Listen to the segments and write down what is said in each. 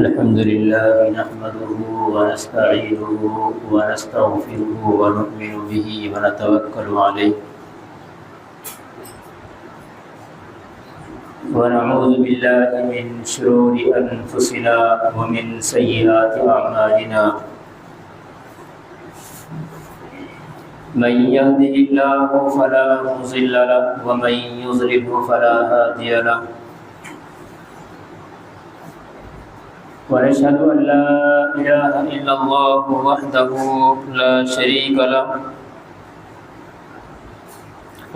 الحمد لله نحمده ونستعينه ونستغفره ونؤمن به ونتوكل عليه ونعوذ بالله من شرور أنفسنا ومن سيئات أعمالنا من يهده الله فلا مضل له ومن يضلل فلا هادي له ونشهد أن لا إله إلا الله وحده لا شريك له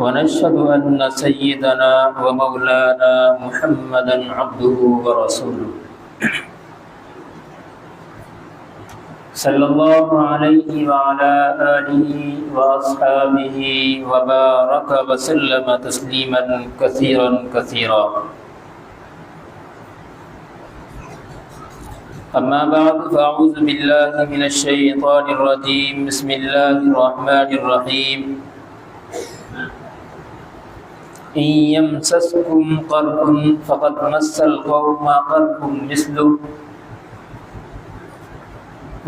ونشهد أن سيدنا ومولانا محمدا عبده ورسوله صلى الله عليه وعلى آله وأصحابه وبارك وسلم تسليما كثيرا كثيرا. أما بعد فأعوذ بالله من الشيطان الرجيم. بسم الله الرحمن الرحيم. إن يمسسكم قرح فقد مس القوم قرح مثله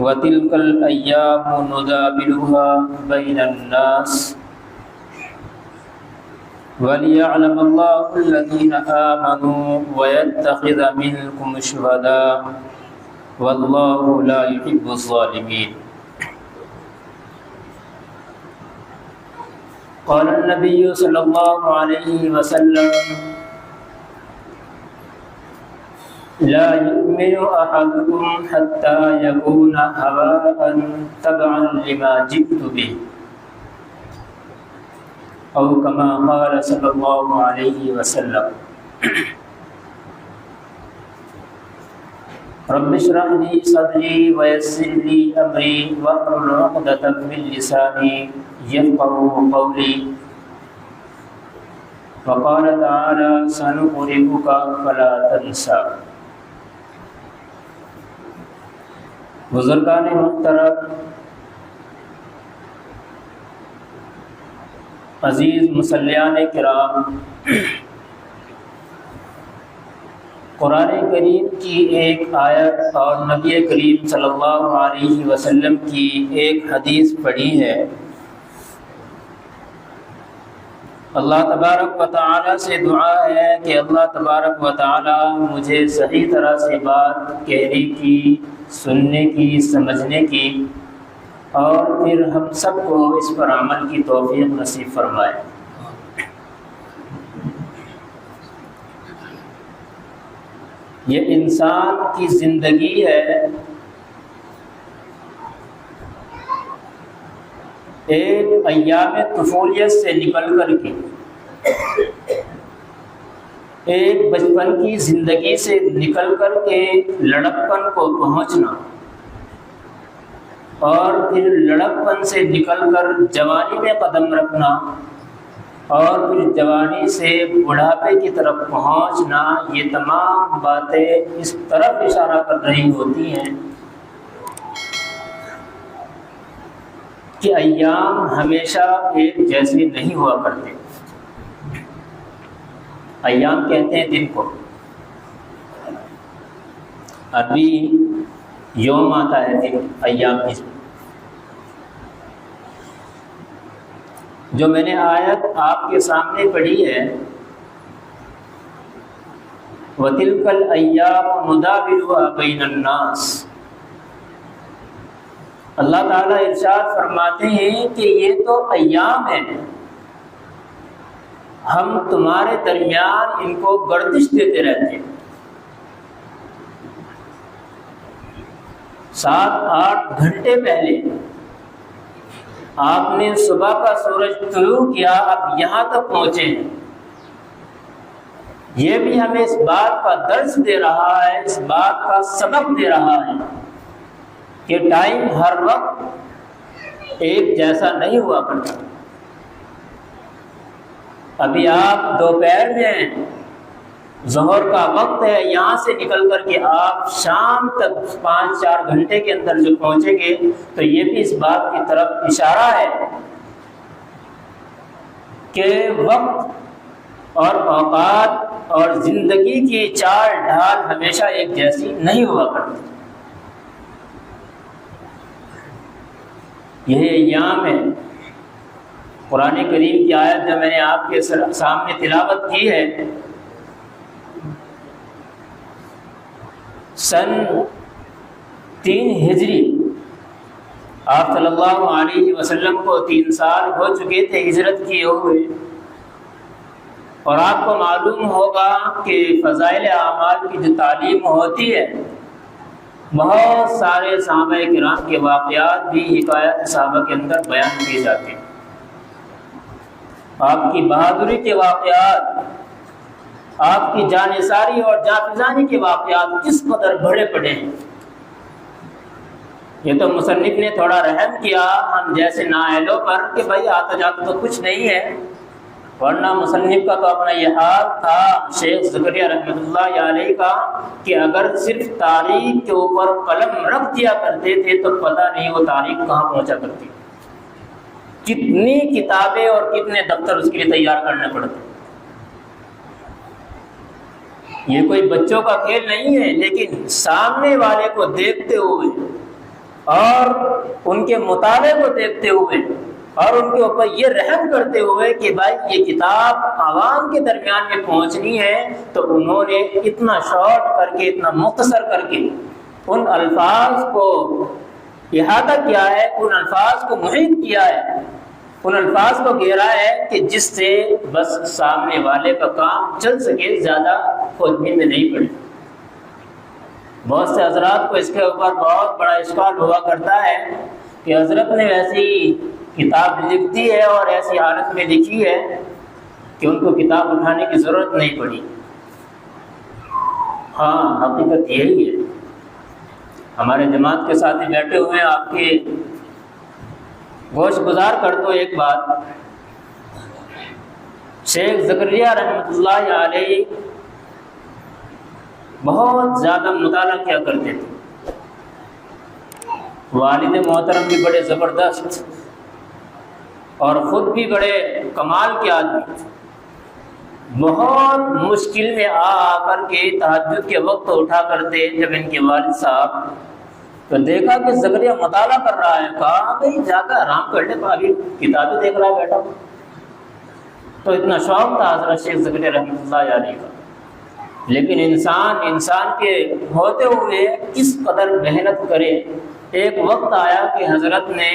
وتلك الأيام نداولها بين الناس وليعلم الله الذين آمنوا ويتخذ منكم شهداء والله لا يحب الظالمين. قال النبي صلى الله عليه وسلم لا يؤمن أحدكم حتى يكون هواء تبعا لما جئت به أو كما قال صلى الله عليه وسلم. رب اشرح لي صدري ويسر لي أمري واحلل عقدة من لساني يفقهوا قولي. وقال تعالى سنقرئك فلا تنسى. بزرگان محترم، عزیز مصلیان کرام، قرآن کریم کی ایک آیت اور نبی کریم صلی اللہ علیہ وسلم کی ایک حدیث پڑھی ہے. اللہ تبارک و تعالی سے دعا ہے کہ اللہ تبارک و تعالی مجھے صحیح طرح سے بات کہنے کی، سننے کی، سمجھنے کی اور پھر ہم سب کو اس پر عمل کی توفیق نصیب فرمائے. یہ انسان کی زندگی ہے، ایک ایام طفولیت سے نکل کر کے ایک بچپن کی زندگی سے نکل کر کے لڑکپن کو پہنچنا اور پھر لڑکپن سے نکل کر جوانی میں قدم رکھنا اور پھر جوانی سے بڑھاپے کی طرف پہنچنا، یہ تمام باتیں اس طرف اشارہ کر رہی ہوتی ہیں کہ ایام ہمیشہ ایک جیسے نہیں ہوا کرتے. ایام کہتے ہیں دن کو. عربی یوم آتا ہے دن، ایام کی. جو میں نے آیت آپ کے سامنے پڑھی ہے وَتِلْكَ الْأَيَّامُ نُدَاوِلُهَا بَيْنَ النَّاسِ، اللہ تعالیٰ ارشاد فرماتے ہیں کہ یہ تو ایام ہیں، ہم تمہارے درمیان ان کو گردش دیتے رہتے ہیں. 7-8 گھنٹے پہلے آپ نے صبح کا سورج طلوع کیا، اب یہاں تک پہنچے ہیں. یہ بھی ہمیں اس بات کا درس دے رہا ہے، اس بات کا سبق دے رہا ہے کہ ٹائم ہر وقت ایک جیسا نہیں ہوا کرتا. ابھی آپ دوپہر میں ہیں، ظہر کا وقت ہے، یہاں سے نکل کر کے آپ شام تک 5-4 گھنٹے کے اندر جو پہنچیں گے تو یہ بھی اس بات کی طرف اشارہ ہے کہ وقت اور اوقات اور زندگی کی چال ڈھال ہمیشہ ایک جیسی نہیں ہوا کرتی۔ یہ ایام ہے، قرآن کریم کی آیت جو میں نے آپ کے سامنے تلاوت کی ہے، سن 3 ہجری آپ صلی اللہ علیہ وسلم کو 3 سال ہو چکے تھے ہجرت کیے ہوئے، اور آپ کو معلوم ہوگا کہ فضائل اعمال کی جو تعلیم ہوتی ہے، بہت سارے صحابہ کرام کے واقعات بھی حکایت صحابہ کے اندر بیان کیے جاتے ہیں۔ آپ کی بہادری کے واقعات، آپ کی جانثاری اور جافزانی کے واقعات کس قدر بڑے پڑے ہیں۔ یہ تو مصنف نے تھوڑا رحم کیا ہم جیسے نااہلوں پر کہ بھائی آتا جاتا تو کچھ نہیں ہے، ورنہ مصنف کا تو اپنا یہ حال تھا شیخ زکریا رحمۃ اللہ علیہ کا کہ اگر صرف تاریخ کے اوپر قلم رکھ دیا کرتے تھے تو پتہ نہیں وہ تاریخ کہاں پہنچا کرتی، کتنی کتابیں اور کتنے دفتر اس کے لیے تیار کرنے پڑتے۔ یہ کوئی بچوں کا کھیل نہیں ہے، لیکن سامنے والے کو دیکھتے ہوئے اور ان کے مطالعے کو دیکھتے ہوئے اور ان کے اوپر یہ رحم کرتے ہوئے کہ بھائی یہ کتاب عوام کے درمیان میں پہنچنی ہے، تو انہوں نے اتنا شارٹ کر کے، اتنا مختصر کر کے ان الفاظ کو احاطہ کیا ہے، ان الفاظ کو محیط کیا ہے، ان الفاظ کو گھیرا ہے کہ جس سے بس سامنے والے کا کام چل سکے، زیادہ کھوجنے میں نہیں پڑے۔ بہت سے حضرات کو اس کے اوپر بہت بڑا اشکال ہوا کرتا ہے کہ حضرت نے ایسی کتاب لکھ دی ہے اور ایسی حالت میں لکھی ہے کہ ان کو کتاب اٹھانے کی ضرورت نہیں پڑی۔ ہاں، حقیقت یہی ہے۔ ہمارے جماعت کے ساتھی بیٹھے ہوئے ہیں، آپ کے گوش گزار کر دو ایک بات۔ شیخ زکریا رحمۃ اللہ علیہ بہت زیادہ مطالعہ کیا کرتے تھے۔ والد محترم بھی بڑے زبردست اور خود بھی بڑے کمال کے آدمی تھے۔ بہت مشکل میں آ کر کے تہجد کے وقت اٹھا کرتے جب ان کے والد صاحب، تو دیکھا کہ زکریا مطالعہ کر رہا ہے، کہا بھائی جا کر آرام کر لے، ابھی کتابیں دیکھ رہا ہے بیٹا۔ تو اتنا شوق تھا حضرت شیخ زکریا رحمۃ اللہ علیہ کا۔ لیکن انسان کے ہوتے ہوئے کس قدر محنت کرے۔ ایک وقت آیا کہ حضرت نے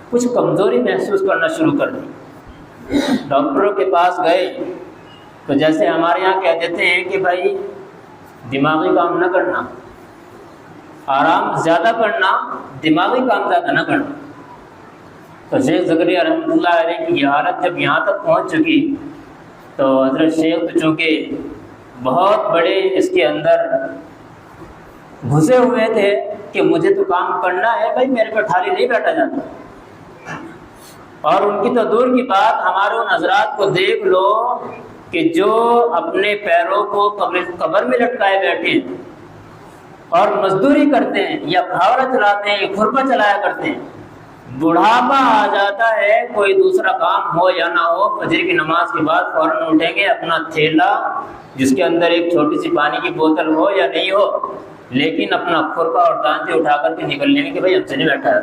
کچھ کمزوری محسوس کرنا شروع کر دی۔ ڈاکٹروں کے پاس گئے تو جیسے ہمارے یہاں کہہ دیتے ہیں کہ بھائی دماغی کام نہ کرنا، آرام زیادہ کرنا، دماغی کام زیادہ نہ کرنا۔ تو شیخ زکریا رحمۃ اللہ علیہ کی یہ حالت جب یہاں تک پہنچ چکی تو حضرت شیخ تو چونکہ بہت بڑے اس کے اندر گھسے ہوئے تھے کہ مجھے تو کام کرنا ہے بھائی، میرے پہ ٹھالی نہیں بیٹھا جاتا۔ اور ان کی تو دور کی بات، ہمارے ان حضرات کو دیکھ لو کہ جو اپنے پیروں کو قبر میں لٹکائے بیٹھے ہیں اور مزدوری کرتے ہیں، یا پھاوڑا چلاتے ہیں، یا کھرپا چلایا کرتے ہیں، بڑھاپا آ جاتا ہے، کوئی دوسرا کام ہو یا نہ ہو، فجر کی نماز کے بعد فوراً اٹھیں گے، اپنا تھیلا جس کے اندر ایک چھوٹی سی پانی کی بوتل ہو یا نہیں ہو، لیکن اپنا کھرپا اور ڈانچے اٹھا کر کے نکل لیں گے کہ بھائی ہم سے نہیں بیٹھا ہے۔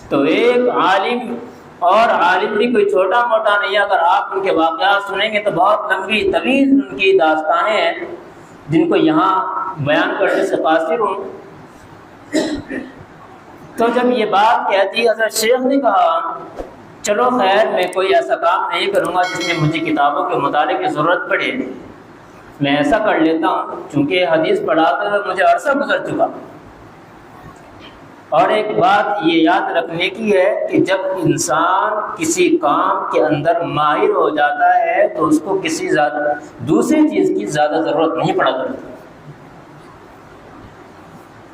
تو ایک عالم، اور عالم بھی کوئی چھوٹا موٹا نہیں، اگر آپ ان کے واقعات سنیں گے تو بہت لمبی طویل ان کی داستانیں ہیں جن کو یہاں بیان کرنے سے قاصر ہوں۔ تو جب یہ بات کہتی حضرت شیخ نے کہا چلو خیر، میں کوئی ایسا کام نہیں کروں گا جس میں مجھے کتابوں کے مطالعے کی ضرورت پڑے، میں ایسا کر لیتا ہوں، چونکہ حدیث پڑھاتے ہوئے مجھے عرصہ گزر چکا۔ اور ایک بات یہ یاد رکھنے کی ہے کہ جب انسان کسی کام کے اندر ماہر ہو جاتا ہے تو اس کو کسی دوسری چیز کی زیادہ ضرورت نہیں پڑا کرتی۔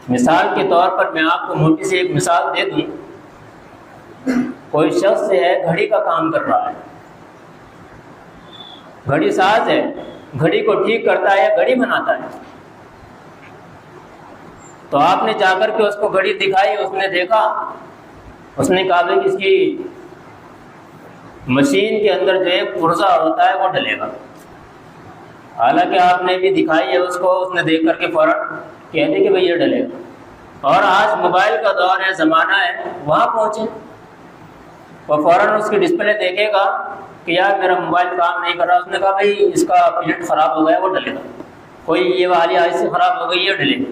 مثال کے طور پر میں آپ کو موٹی سی ایک مثال دے دوں۔ کوئی شخص ہے گھڑی کا کام کر رہا ہے، گھڑی ساز ہے، گھڑی کو ٹھیک کرتا ہے یا گھڑی بناتا ہے۔ تو آپ نے جا کر کے اس کو گھڑی دکھائی، اس نے دیکھا، اس نے کہا کہ اس کی مشین کے اندر جو ایک پرزہ ہوتا ہے وہ ڈلے گا، حالانکہ آپ نے بھی دکھائی ہے اس کو، اس نے دیکھ کر کے فوراً کہتے کہ بھئی یہ ڈلے گا۔ اور آج موبائل کا دور ہے، زمانہ ہے، وہاں پہنچے وہ فوراً اس کی ڈسپلے دیکھے گا کہ یار میرا موبائل کام نہیں کر رہا، اس نے کہا بھئی اس کا پلٹ خراب ہو گیا، وہ ڈلے گا، کوئی یہ والی آئی خراب ہو گئی، یہ ڈلے گا۔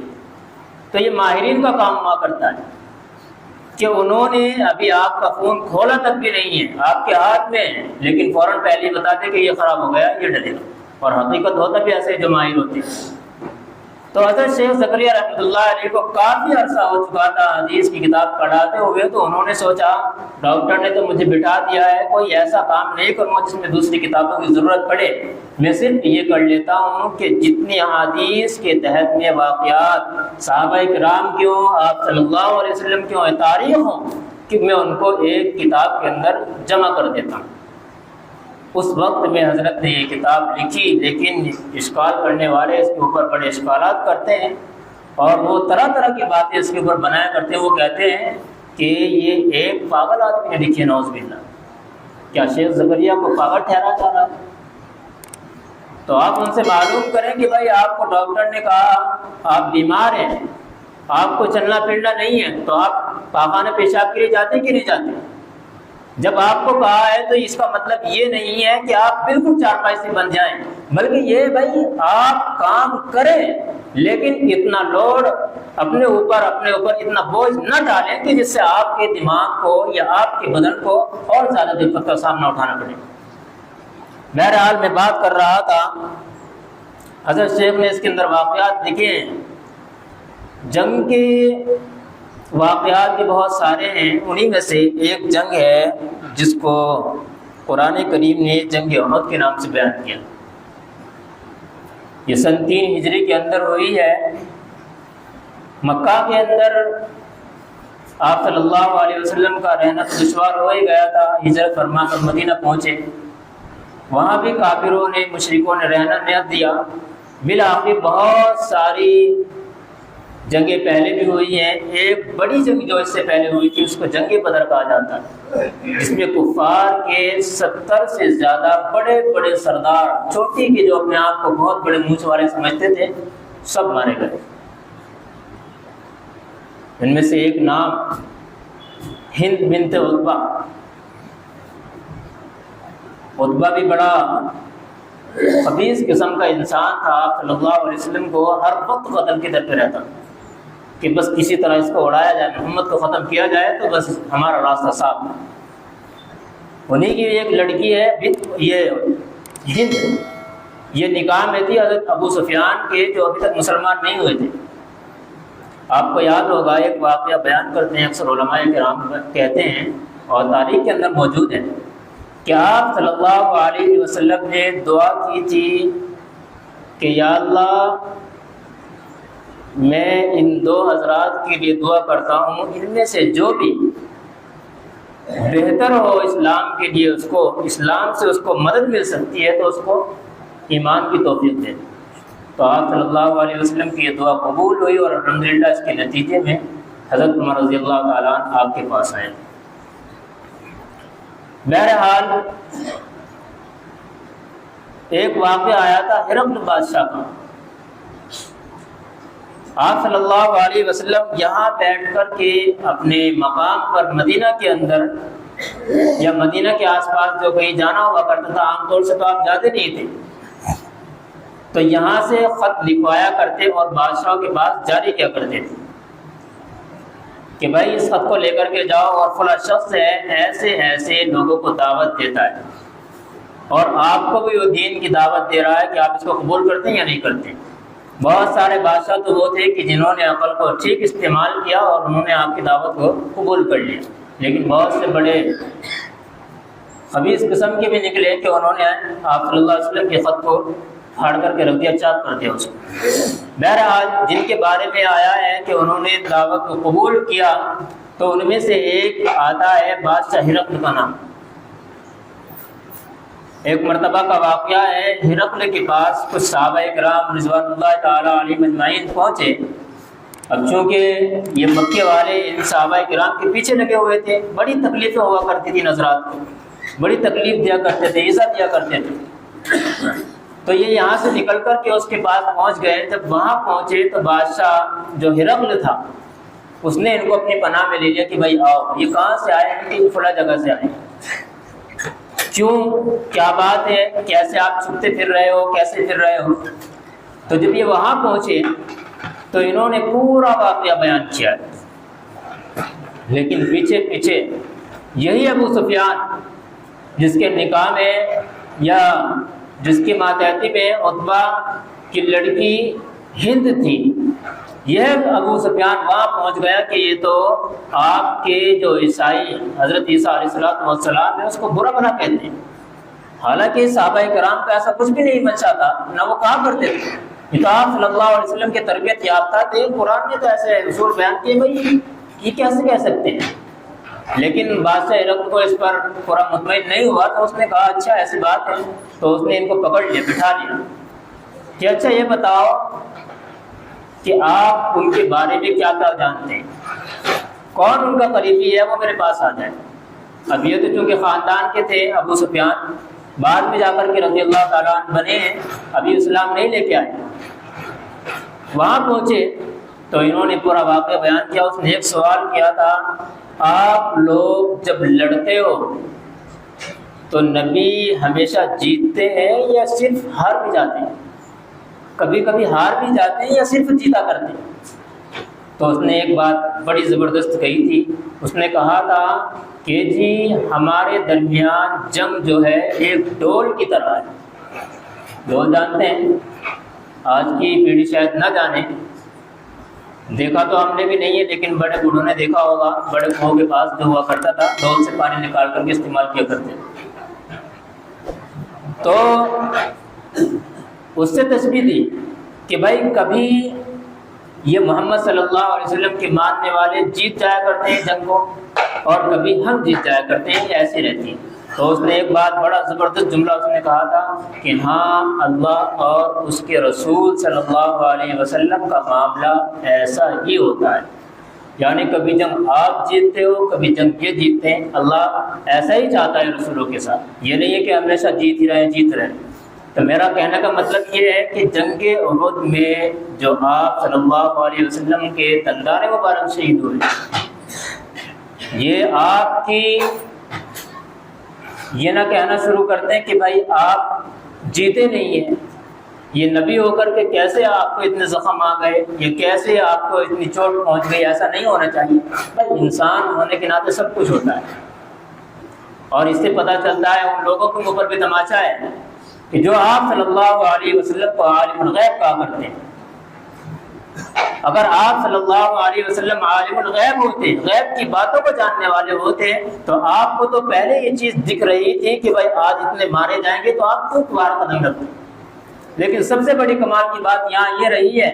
تو یہ ماہرین کا کام ہوا کرتا ہے کہ انہوں نے ابھی آپ کا فون کھولا تک بھی نہیں ہے، آپ کے ہاتھ میں ہے، لیکن فوراً پہلے ہی بتاتے کہ یہ خراب ہو گیا، یہ ڈلے گا، اور حقیقت ہوتا بھی ایسے جو ماہر ہوتے ہیں۔ تو حضرت شیخ زکریا رحمۃ اللہ علیہ کو کافی عرصہ ہو چکا تھا حدیث کی کتاب پڑھاتے ہوئے، تو انہوں نے سوچا ڈاکٹر نے تو مجھے بٹھا دیا ہے، کوئی ایسا کام نہیں کروں جس میں دوسری کتابوں کی ضرورت پڑے، میں صرف یہ کر لیتا ہوں کہ جتنی حدیث کے تحت میں واقعات صحابہ کرام کی ہوں، آپ صلی اللہ علیہ وسلم کی ہوں، تاریخ ہوں، کہ میں ان کو ایک کتاب کے اندر جمع کر دیتا ہوں۔ اس وقت میں حضرت نے یہ کتاب لکھی، لیکن اشکال کرنے والے اس کے اوپر بڑے اشکالات کرتے ہیں، اور وہ طرح طرح کی باتیں اس کے اوپر بنایا کرتے ہیں۔ وہ کہتے ہیں کہ یہ ایک پاگل آدمی نے لکھی، نعوذ باللہ، کیا شیخ زکریا کو پاگل ٹھہرا جا رہا ہے؟ تو آپ ان سے معلوم کریں کہ بھائی آپ کو ڈاکٹر نے کہا آپ بیمار ہیں، آپ کو چلنا پھرنا نہیں ہے، تو آپ پاخانہ پیشاب کے لیے جاتے کہ نہیں جاتے؟ جب آپ کو کہا ہے تو اس کا مطلب یہ نہیں ہے کہ آپ بالکل چارپائی سے بن جائیں، بلکہ یہ بھائی آپ کام کریں، لیکن اتنا لوڈ اپنے اوپر اتنا بوجھ نہ ڈالیں کہ جس سے آپ کے دماغ کو یا آپ کے بدن کو اور زیادہ دقت کا سامنا اٹھانا پڑے۔ بہرحال میں بات کر رہا تھا، حضرت شیخ نے اس کے اندر واقعات لکھے ہیں، جنگ کے واقعات بھی بہت سارے ہیں، انہی میں سے ایک جنگ ہے جس کو قرآن کریم نے جنگ احد کے نام سے بیان کیا۔ یہ سن 3 ہجری کے اندر ہوئی ہے۔ مکہ کے اندر آپ صلی اللہ علیہ وسلم کا رہنا تو دشوار ہو ہی گیا تھا، ہجرت فرما کر مدینہ پہنچے، وہاں بھی کافروں نے مشرکوں نے رہنا نہیں دیا۔ بالآخر بہت ساری جنگیں پہلے بھی ہوئی ہیں، ایک بڑی جنگ جو اس سے پہلے ہوئی تھی اس کو جنگ بدر کہا جاتا ہے، جس میں کفار کے 70 سے زیادہ بڑے بڑے سردار، چھوٹی کے جو اپنے آپ کو بہت بڑے مونچھ والے سمجھتے تھے، سب مارے گئے۔ ان میں سے ایک نام ہند بنت عتبہ، عتبہ بھی بڑا خبیث قسم کا انسان تھا، آپ صلی اللہ علیہ وسلم کو ہر وقت قتل کے در پہ رہتا کہ بس کسی طرح اس کو اڑایا جائے، محمد کو ختم کیا جائے تو بس ہمارا راستہ صاف ہے۔ انہیں کی ایک لڑکی ہے یہ ہند، یہ نکاح میں تھی حضرت ابو سفیان کے، جو ابھی تک مسلمان نہیں ہوئے تھے۔ آپ کو یاد ہوگا ایک واقعہ بیان کرتے ہیں، اکثر علماء کرام کہتے ہیں اور تاریخ کے اندر موجود ہے کہ آپ صلی اللہ علیہ وسلم نے دعا کی تھی کہ یا اللہ میں ان 2 حضرات کے لیے دعا کرتا ہوں، ان میں سے جو بھی بہتر ہو اسلام کے لیے، اس کو اسلام سے اس کو مدد مل سکتی ہے تو اس کو ایمان کی توفیق دے۔ تو آپ صلی اللہ علیہ وسلم کی یہ دعا قبول ہوئی، اور الحمدللہ اس کے نتیجے میں حضرت عمر رضی اللہ تعالیٰ عنہ آپ کے پاس آئے۔ بہرحال ایک واقعہ آیا تھا ہرقل بادشاہ کا، آپ صلی اللہ علیہ وسلم یہاں بیٹھ کر کے اپنے مقام پر مدینہ کے اندر یا مدینہ کے آس پاس جو کہیں جانا ہوا کرتا تھا، عام طور سے تو آپ جاتے نہیں تھے، تو یہاں سے خط لکھوایا کرتے اور بادشاہوں کے پاس جاری کیا کرتے تھے کہ بھائی اس خط کو لے کر کے جاؤ، اور فلاں شخص ہے ایسے ایسے لوگوں کو دعوت دیتا ہے، اور آپ کو بھی وہ دین کی دعوت دے رہا ہے کہ آپ اس کو قبول کرتے ہیں یا نہیں کرتے۔ بہت سارے بادشاہ تو وہ تھے کہ جنہوں نے عقل کو ٹھیک استعمال کیا اور انہوں نے آپ کی دعوت کو قبول کر لیا، لیکن بہت سے بڑے خبیث قسم کے بھی نکلے کہ انہوں نے آپ صلی اللہ علیہ وسلم کے خط کو پھاڑ کر کے رکھ دیا، چاک کر دیا اس کو۔ بہرحال جن کے بارے میں آیا ہے کہ انہوں نے دعوت کو قبول کیا، تو ان میں سے ایک آتا ہے بادشاہ ہرقل کا نام۔ ایک مرتبہ کا واقعہ ہے، ہرقل کے پاس کچھ صحابہ کرام رضوان اللہ تعالیٰ علیہم اجمعین پہنچے۔ اب چونکہ یہ مکے والے ان صحابہ کرام کے پیچھے لگے ہوئے تھے، بڑی تکلیفیں ہوا کرتی تھی نظرات کو، بڑی تکلیف دیا کرتے تھے، ایزا دیا کرتے تھے۔ تو یہ یہاں سے نکل کر کے اس کے پاس پہنچ گئے۔ جب وہاں پہنچے تو بادشاہ جو ہرقل تھا اس نے ان کو اپنی پناہ میں لے لیا کہ بھائی آؤ، یہ کہاں سے آئے ہیں؟ کہ فلاں جگہ سے آئے ہیں۔ کیوں، کیا بات ہے، کیسے آپ چھپتے پھر رہے ہو، کیسے پھر رہے ہو؟ تو جب یہ وہاں پہنچے تو انہوں نے پورا واقعہ بیان کیا، لیکن پیچھے پیچھے یہی ابو سفیان جس کے نکاح میں یا جس کے ماتحتی میں عتبہ کی لڑکی ہند تھی، یہ ابو سفیان وہاں پہنچ گیا کہ یہ تو آپ کے جو عیسائی حضرت عیسیٰ علیہ السلام ہے اس کو برا بھلا کہتے ہیں۔ حالانکہ صحابہ کرام کا ایسا کچھ بھی نہیں منشا تھا، نہ وہ کہا کرتے تھے۔ یہ تو آپ صلی اللہ علیہ وسلم کے تربیت یافتہ تھے، قرآن نے تو ایسے اصول بیان کیے، بھائی یہ کیسے کہہ سکتے ہیں؟ لیکن بادشاہ ہرقل کو اس پر پورا مطمئن نہیں ہوا تو اس نے کہا اچھا ایسی بات ہے، تو اس نے ان کو پکڑ لیا، بٹھا لیا کہ اچھا یہ بتاؤ کہ آپ ان کے بارے میں کیا کیا جانتے ہیں، کون ان کا قریبی ہے وہ میرے پاس آ جائے۔ اب یہ تو چونکہ خاندان کے تھے ابو سفیان، بعد میں جا کر کے رضی اللہ تعالیٰ عنہ بنے ہیں، ابھی اسلام نہیں لے کے آئے۔ وہاں پہنچے تو انہوں نے پورا واقعہ بیان کیا۔ اس نے ایک سوال کیا تھا، آپ لوگ جب لڑتے ہو تو نبی ہمیشہ جیتتے ہیں یا صرف ہار بھی جاتے ہیں؟ کبھی کبھی ہار بھی جاتے ہیں یا صرف جیتا کرتے ہیں؟ تو اس نے ایک بات بڑی زبردست کہی تھی، اس نے کہا تھا کہ جی ہمارے درمیان جنگ جو ہے ایک ڈول کی طرح ہے۔ ڈول جانتے ہیں؟ آج کی پیڑھی شاید نہ جانے، دیکھا تو ہم نے بھی نہیں ہے، لیکن بڑے بوڑھوں نے دیکھا ہوگا، بڑے کنویں کے پاس جو ہوا کرتا تھا، ڈول سے پانی نکال کر کے استعمال کیا کرتے تھے۔ تو اس سے تشبیہ دی کہ بھائی کبھی یہ محمد صلی اللہ علیہ وسلم کے ماننے والے جیت جایا کرتے ہیں جنگ کو، اور کبھی ہم جیت جایا کرتے ہیں، ایسی رہتی ہے۔ تو اس نے ایک بات بڑا زبردست جملہ اس نے کہا تھا کہ ہاں اللہ اور اس کے رسول صلی اللہ علیہ وسلم کا معاملہ ایسا ہی ہوتا ہے، یعنی کبھی جنگ آپ جیتتے ہو، کبھی جنگ یہ جیتتے ہیں، اللہ ایسا ہی چاہتا ہے رسولوں کے ساتھ، یہ نہیں ہے کہ ہمیشہ جیت ہی رہے جیت رہے۔ تو میرا کہنے کا مطلب یہ ہے کہ جنگ احد میں جو آپ صلی اللہ علیہ وسلم کے دندان مبارک شہید ہوئے، یہ آپ کی یہ نہ کہنا شروع کرتے ہیں کہ بھائی آپ جیتے نہیں ہیں، یہ نبی ہو کر کے کیسے آپ کو اتنے زخم آ گئے، یہ کیسے آپ کو اتنی چوٹ پہنچ گئی، ایسا نہیں ہونا چاہیے۔ بھائی انسان ہونے کے ناطے سب کچھ ہوتا ہے، اور اس سے پتہ چلتا ہے ان لوگوں کے اوپر بھی تماشا ہے کہ جو آپ صلی اللہ علیہ وسلم کو عالم الغیب کہا کرتے ہیں۔ اگر آپ صلی اللہ علیہ وسلم عالم الغیب ہوتے، غیب کی باتوں کو جاننے والے ہوتے، تو آپ کو تو پہلے یہ چیز دکھ رہی تھی کہ بھائی آج اتنے مارے جائیں گے، تو آپ کیوں بار قدم رکھتے؟ لیکن سب سے بڑی کمال کی بات یہاں یہ رہی ہے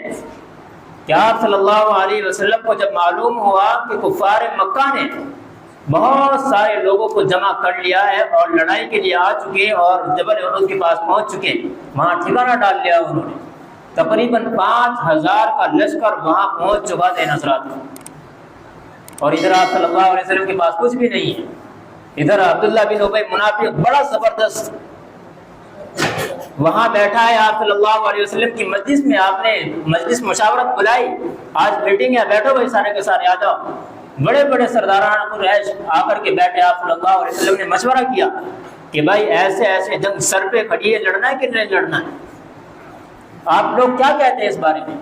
کہ آپ صلی اللہ علیہ وسلم کو جب معلوم ہوا کہ کفار مکہ نے بہت سارے لوگوں کو جمع کر لیا ہے اور لڑائی کے لیے آ چکے اور جبل احد کے پاس پہنچ چکے، وہاں ٹھکانہ ڈال لیا انہوں نے، تقریباً 5000 کا لشکر وہاں پہنچ چکا تھا نصرات میں، اور ادھر آپ صلی اللہ علیہ وسلم کے پاس کچھ بھی نہیں ہے۔ ادھر عبداللہ بن ابی منافق بڑا زبردست وہاں بیٹھا ہے، آپ صلی اللہ علیہ وسلم کی مجلس میں آپ نے مجلس مشاورت بلائی، آج میٹنگ ہے، بیٹھو بھائی سارے کے سارے آ جاؤ۔ بڑے بڑے سرداران قریش آ کر کے بیٹھے، آپ صلی اللہ علیہ وسلم نے مشورہ کیا کہ بھائی ایسے ایسے جنگ سر پہ کھڑی ہے، لڑنا ہے کہ نہیں لڑنا ہے، آپ لوگ کیا کہتے ہیں اس بارے میں؟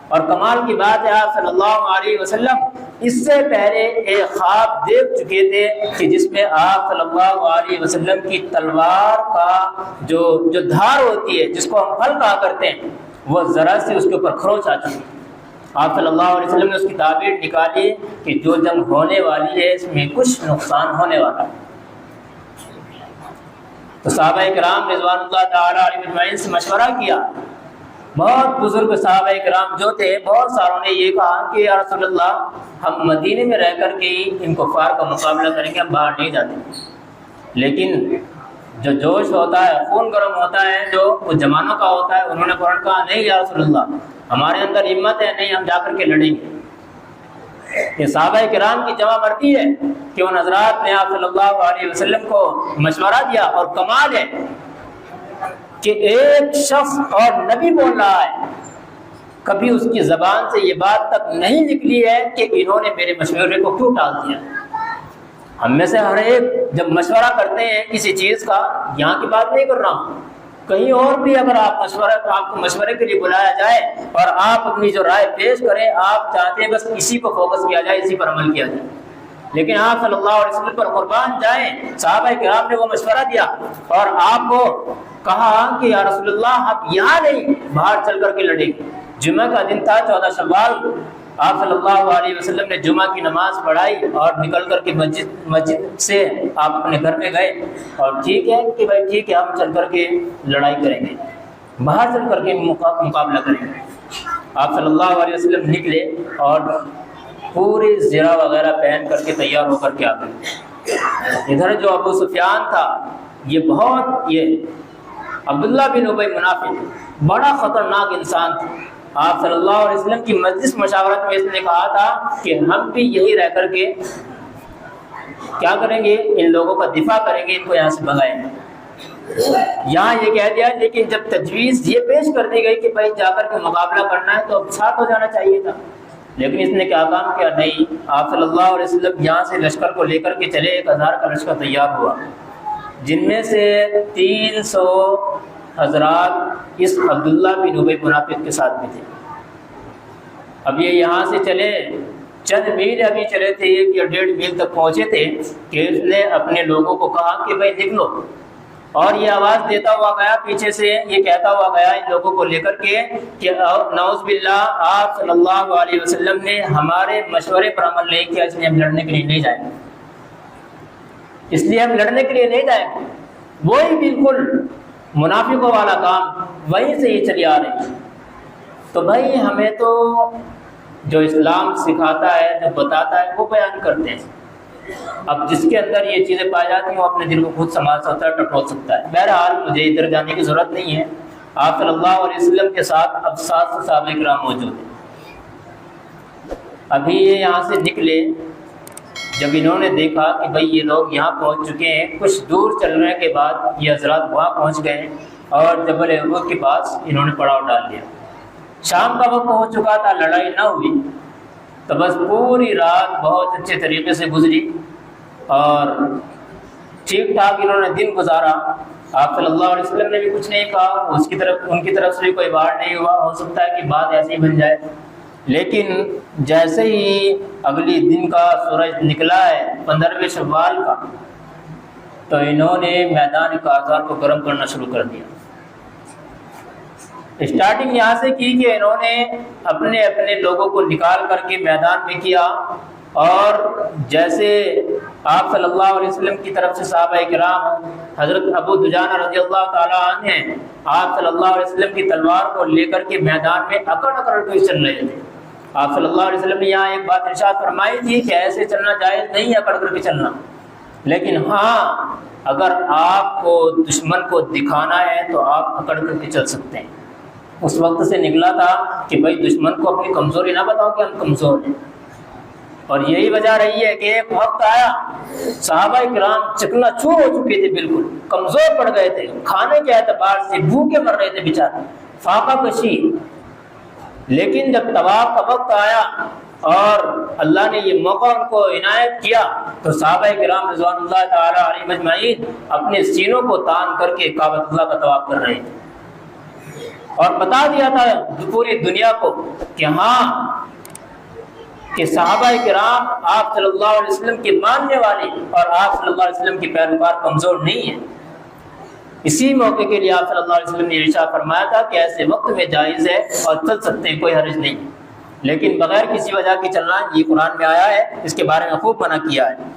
اور کمال کی بات ہے آپ صلی اللہ علیہ وسلم اس سے پہلے ایک خواب دیکھ چکے تھے کہ جس میں آپ صلی اللہ علیہ وسلم کی تلوار کا جو دھار ہوتی ہے، جس کو ہم پھل کہا کرتے ہیں، وہ ذرا سے اس کے اوپر کھروچ آ چکی۔ آپ صلی اللہ علیہ وسلم نے اس کی تعبیر نکالی کہ جو جنگ ہونے والی ہے اس میں کچھ نقصان ہونے والا ہے۔ تو صحابہ کرام رضوان اللہ تعالیٰ علیہ اجمعین سے مشورہ کیا، بہت بزرگ صحابہ کرام جو تھے بہت ساروں نے یہ کہا کہ یا رسول اللہ ہم مدینے میں رہ کر کے ان کفار کا مقابلہ کریں گے، ہم باہر نہیں جاتے۔ لیکن جو جوش ہوتا ہے، خون گرم ہوتا ہے، جو وہ جوانوں کا ہوتا ہے، انہوں نے فوراً کہا نہیں یا رسول اللہ ہمارے اندر ہمت ہے، نہیں ہم جا کر کے لڑیں گے۔ یہ صحابہ کرام کی جمع مرتی ہے کہ ان حضرات نے آپ صلی اللہ علیہ وسلم کو مشورہ دیا. اور کمال ہے کہ ایک شخص اور نبی بول رہا ہے, کبھی اس کی زبان سے یہ بات تک نہیں نکلی ہے کہ انہوں نے میرے مشورے کو کیوں ٹال دیا. ہم میں سے ہر ایک جب مشورہ کرتے ہیں کسی چیز کا, یہاں کی بات نہیں کر رہا ہوں, کہیں اور بھی اگر آپ کو مشورے کے لیے بلایا جائے اور آپ اپنی جو رائے پیش کریں, آپ چاہتے ہیں بس اسی کو فوکس کیا جائے, اسی پر عمل کیا جائے, لیکن آپ صلی اللہ علیہ وسلم پر قربان جائیں, صحابہ کرام نے وہ مشورہ دیا اور آپ کو کہا کہ یا رسول اللہ آپ یہاں نہیں, باہر چل کر کے لڑیں گے. جمعہ کا دن تھا 14 شوال. آپ صلی اللہ علیہ وسلم نے جمعہ کی نماز پڑھائی اور نکل کر کے مسجد سے آپ اپنے گھر میں گئے, اور ٹھیک ہے کہ بھائی ٹھیک ہے ہم چل کر کے لڑائی کریں گے, باہر چل کر کے مقابلہ کریں گے. آپ صلی اللہ علیہ وسلم نکلے اور پوری زرہ وغیرہ پہن کر کے تیار ہو کر کے آ گئے. ادھر جو ابو سفیان تھا یہ عبداللہ بن ابی منافق بڑا خطرناک انسان تھا. آپ صلی اللہ علیہ وسلم کی مجلس مشاورت میں اس نے کہا تھا کہ ہم بھی یہی رہ کر کے کیا کریں گے, ان لوگوں کا دفاع کریں گے, ان کو یہاں سے بھگائیں گے. یہاں یہ کہہ دیا, لیکن جب تجویز یہ پیش کر دی گئی کہ بھائی جا کر کے مقابلہ کرنا ہے تو اب ساتھ ہو جانا چاہیے تھا, لیکن اس نے کیا کام کیا, نہیں, آپ صلی اللہ علیہ وسلم یہاں سے لشکر کو لے کر کے چلے. 1000 کا لشکر تیار ہوا, جن میں سے 300 حضرات اس عبداللہ بن ابی منافق کے ساتھ بھی تھے. اب یہ یہاں سے چلے, چند میل ابھی چلے تھے, 1 یا 1.5 میل تک پہنچے تھے کہ اس نے اپنے لوگوں کو کہا کہ بھائی نکلو, اور یہ آواز دیتا ہوا گیا پیچھے سے, یہ کہتا ہوا گیا ان لوگوں کو لے کر کے کہ نعوذ باللہ آپ صلی اللہ علیہ وسلم نے ہمارے مشورے پر عمل نہیں کیا, اس لیے ہم لڑنے کے لیے نہیں جائیں گے, اس لیے ہم لڑنے کے لیے نہیں جائیں گے. وہی بالکل منافقوں والا کام وہیں سے یہ چلی آ رہی ہے. تو بھائی ہمیں تو جو اسلام سکھاتا ہے, جو بتاتا ہے, وہ بیان کرتے ہیں. اب جس کے اندر یہ چیزیں پائی جاتی ہیں وہ اپنے دل کو خود سنبھال سکتا ہے, ٹٹول سکتا ہے. بہرحال مجھے ادھر جانے کی ضرورت نہیں ہے. آپ صلی اللہ علیہ وسلم کے ساتھ اب 700 صحابہ کرام موجود ہیں. ابھی یہ یہاں سے نکلے, جب انہوں نے دیکھا کہ بھائی یہ لوگ یہاں پہنچ چکے ہیں, کچھ دور چلنے کے بعد یہ حضرات وہاں پہنچ گئے اور جبل احد کے پاس انہوں نے پڑاؤ ڈال دیا. شام کا وقت ہو چکا تھا, لڑائی نہ ہوئی, تو بس پوری رات بہت اچھے طریقے سے گزری اور ٹھیک ٹھاک انہوں نے دن گزارا. آپ صلی اللہ علیہ وسلم نے بھی کچھ نہیں کہا, ان کی طرف سے بھی کوئی وار نہیں ہوا. ہو سکتا ہے کہ بات ایسے ہی بن جائے, لیکن جیسے ہی اگلی دن کا سورج نکلا ہے 15ویں شوال کا, تو انہوں نے میدان کاذار کو گرم کرنا شروع کر دیا. اسٹارٹنگ یہاں سے کی کہ انہوں نے اپنے اپنے لوگوں کو نکال کر کے میدان میں کیا, اور جیسے آپ صلی اللہ علیہ وسلم کی طرف سے صحابہ کرام حضرت ابو دجانہ رضی اللہ تعالیٰ عنہ ہیں, آپ صلی اللہ علیہ وسلم کی تلوار کو لے کر کے میدان میں اکڑ اکڑ کے چل رہے تھے. آپ صلی اللہ علیہ وسلم نے یہاں ایک بات ارشاد فرمائی تھی کہ ایسے چلنا جائز نہیں ہے, اکڑ کر کے چلنا, لیکن ہاں اگر آپ کو دشمن کو دکھانا ہے تو آپ اکڑ کر کے چل سکتے ہیں. اس وقت سے نکلا تھا کہ بھائی دشمن کو اپنی کمزوری نہ بتاؤ کہ ہم کمزور ہیں. اور یہی وجہ رہی ہے کہ ایک وقت آیا صحابہ کرام چکنا چور ہو چکے تھے, بالکل کمزور پڑ گئے تھے, کھانے کے اعتبار سے بھوکے مر رہے تھے بیچارے, فاقہ کشی. لیکن جب طواف کا وقت آیا اور اللہ نے یہ موقع ان کو عنایت کیا, تو صحابہ کرام رضوان اللہ تعالی علیہم اجمعین اپنے سینوں کو تان کر کے کعبۃ اللہ کا طواف کر رہے تھے, اور بتا دیا تھا پوری دنیا کو کہ ہاں کہ صحابہ کرام آپ صلی اللہ علیہ وسلم کے ماننے والے اور آپ صلی اللہ علیہ وسلم کے پیروکار کمزور نہیں ہیں. اسی موقع کے لیے آپ صلی اللہ علیہ وسلم نے ارشاد فرمایا تھا کہ ایسے وقت میں جائز ہے اور چل سکتے ہیں, کوئی حرج نہیں, لیکن بغیر کسی وجہ کے چلنا یہ قرآن میں آیا ہے, اس کے بارے میں خوب منع کیا ہے.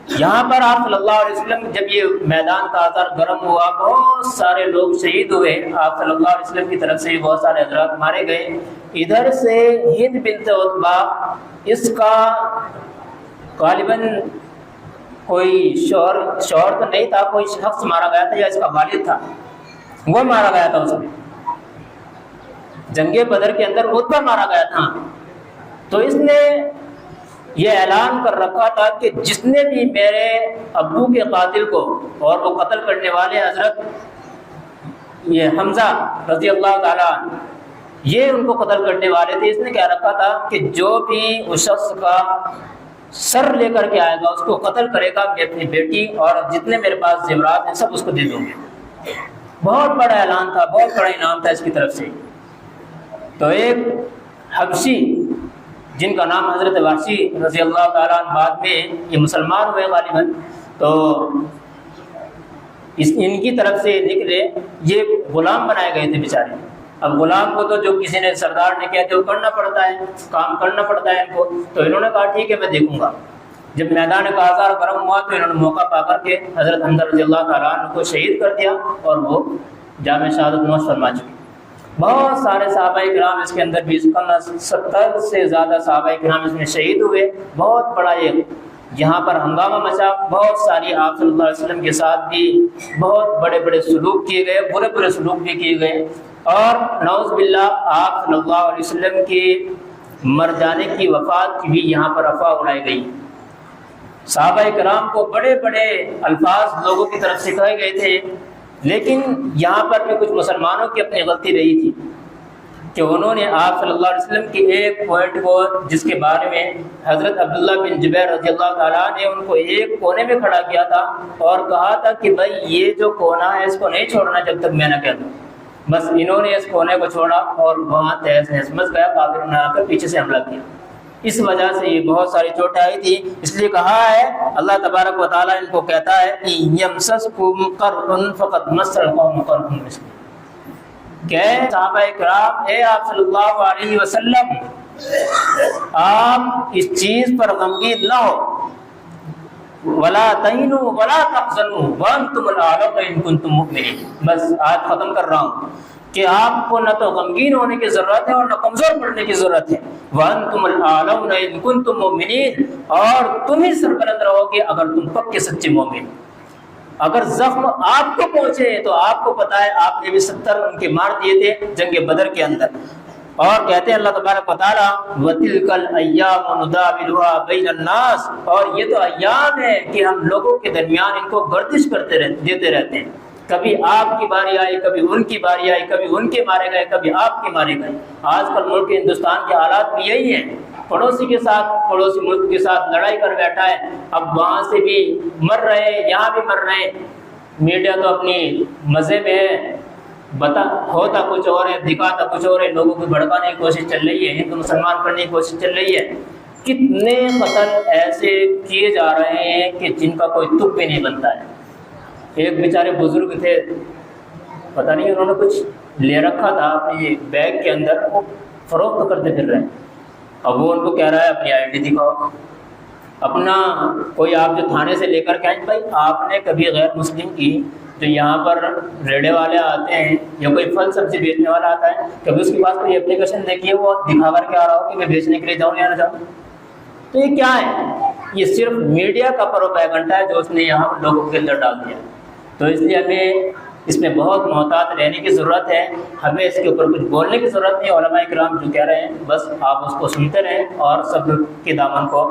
یہاں پر آپ صلی اللہ علیہ وسلم جب یہ میدان کا اثر گرم ہوا, بہت سارے لوگ شہید ہوئے, آپ صلی اللہ علیہ وسلم کی طرف سے بہت سارے حضرات مارے گئے. ادھر سے ہند بنت عتبہ, اس کا غالباً کوئی شوہر تو نہیں تھا, کوئی شخص مارا گیا تھا یا اس کا والد تھا, وہ مارا گیا تھا. اس میں جنگ بدر کے اندر عتبہ مارا گیا تھا. تو اس نے یہ اعلان کر رکھا تھا کہ جس نے بھی میرے ابو کے قاتل کو، اور وہ قتل کرنے والے حضرت یہ حمزہ رضی اللہ تعالیٰ عنہ، یہ ان کو قتل کرنے والے تھے، اس نے کہہ رکھا تھا کہ جو بھی اس شخص کا سر لے کر کے آئے گا اس کو قتل کرے گا، میں اپنی بیٹی اور جتنے میرے پاس زیورات ہیں سب اس کو دے دوں گے۔ بہت بڑا اعلان تھا، بہت بڑا انعام تھا اس کی طرف سے۔ تو ایک حبشی جن کا نام حضرت وحشی رضی اللہ تعالیٰ عنہ، بعد میں یہ مسلمان ہوئے غالباً، تو ان کی طرف سے نکلے، یہ غلام بنائے گئے تھے بیچارے۔ اب غلام کو تو جو کسی نے سردار نے کہتے وہ کرنا پڑتا ہے، کام کرنا پڑتا ہے ان کو، تو انہوں نے کہا ٹھیک ہے میں دیکھوں گا۔ جب میدان کازار گرم ہوا تو انہوں نے موقع پا کر کے حضرت حمزہ رضی اللہ تعالیٰ عنہ کو شہید کر دیا، اور وہ جامع شہادت نوش فرما چکے۔ بہت سارے صحابہ کرام اس کے اندر بھی، 70 سے زیادہ صحابہ کرام اس میں شہید ہوئے۔ بہت بڑا ایک یہاں پر ہنگامہ مچا، بہت ساری آپ صلی اللہ علیہ وسلم کے ساتھ بھی بہت بڑے بڑے سلوک کیے گئے، برے برے سلوک بھی کیے گئے، اور نعوذ باللہ آپ صلی اللہ علیہ وسلم کے مر جانے کی، وفات کی بھی یہاں پر افواہ اڑائی گئی۔ صحابہ کرام کو بڑے بڑے الفاظ لوگوں کی طرف سے کہے گئے تھے، لیکن یہاں پر بھی کچھ مسلمانوں کی اپنی غلطی رہی تھی کہ انہوں نے آپ صلی اللہ علیہ وسلم کے ایک پوائنٹ کو، جس کے بارے میں حضرت عبداللہ بن جبیر رضی اللہ تعالیٰ نے ان کو ایک کونے میں کھڑا کیا تھا اور کہا تھا کہ بھائی یہ جو کونا ہے اس کو نہیں چھوڑنا جب تک میں نہ کہہ دوں۔ بس انہوں نے اس کونے کو چھوڑا اور وہاں تہس نہس مچ گیا، کافروں نے آ کر پیچھے سے حملہ کیا۔ اس وجہ سے یہ بہت ساری چوٹیں آئی تھی، اس لیے کہا ہے اللہ تبارک و تعالیٰ ان کو کہتا ہے کہ یمسسکم قرح فقد مس القوم قرح مثلہ، کہ صحابہ کرام، اے آپ صلی اللہ علیہ وسلم، آپ اس چیز پر غمگین نہ ہو، ولا تہنوا ولا تحزنوا وانتم الاعلون ان کنتم مؤمنین۔ بس آج ختم کر رہا ہوں کہ آپ کو نہ تو غمگین ہونے کی ضرورت ہے اور نہ کمزور پڑنے کی ضرورت ہے۔ وانتم الاعلون ان کنتم مؤمنین، اور تم ہی سربلند رہو گے اگر تم پکے سچے مومن۔ اگر زخم آپ کو پہنچے تو آپ کو پتا ہے آپ نے بھی 70 ان کے مار دیے تھے جنگ بدر کے اندر۔ اور کہتے ہیں اللہ تبارک و تعالیٰ وَتِلْكَ الْأَيَّامُ نُدَاوِلُهَا بَيْنَ النَّاسِ، اور یہ تو ایام ہے کہ ہم لوگوں کے درمیان ان کو گردش دیتے رہتے ہیں، کبھی آپ کی باری آئی، کبھی ان کی باری آئی، کبھی ان کے مارے گئے، کبھی آپ کے مارے گئے۔ آج کل ملک ہندوستان کے حالات بھی یہی ہیں، پڑوسی کے ساتھ، پڑوسی ملک کے ساتھ لڑائی کر بیٹھا ہے، اب وہاں سے بھی مر رہے ہیں، یہاں بھی مر رہے ہیں۔ میڈیا تو اپنی مزے میں ہے، ہوتا کچھ اور ہے، دکھاتا کچھ اور ہے، لوگوں کو بھڑکانے کی کوشش چل رہی ہے، ہندو مسلمان کرنے کی کوشش چل رہی ہے۔ کتنے قتل ایسے کیے جا رہے ہیں کہ جن کا کوئی تک بھی نہیں بنتا ہے۔ ایک بیچارے بزرگ تھے، پتہ نہیں انہوں نے کچھ لے رکھا تھا اپنے بیگ کے اندر، وہ فروخت کرتے پھر رہے ہیں۔ اب وہ ان کو کہہ رہا ہے اپنی آئی ڈی دکھاؤ، اپنا کوئی آپ جو تھانے سے لے کر کے آئیں، بھائی آپ نے کبھی غیر مسلم کی جو یہاں پر ریڑے والے آتے ہیں یا کوئی پھل سبزی بیچنے والا آتا ہے، کبھی اس کے پاس کوئی اپلیکیشن دیکھیے وہ دکھا کر کے آ رہا ہو کہ میں بیچنے کے لیے جاؤں یا نہ جاؤں؟ تو یہ کیا ہے؟ یہ صرف میڈیا کا پروپیگنڈا ہے جو اس نے یہاں لوگوں کے اندر ڈال دیا۔ تو اس لیے ہمیں اس میں بہت محتاط رہنے کی ضرورت ہے، ہمیں اس کے اوپر کچھ بولنے کی ضرورت نہیں۔ علماء کرام جو کہہ رہے ہیں بس آپ اس کو سنتے رہیں اور سب کے دامن کو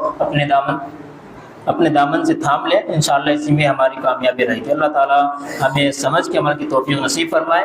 اپنے دامن سے تھام لیں، انشاءاللہ اسی میں ہماری کامیابی رہے گی۔ اللہ تعالی ہمیں سمجھ کے عمل کی توفیق نصیب فرمائے۔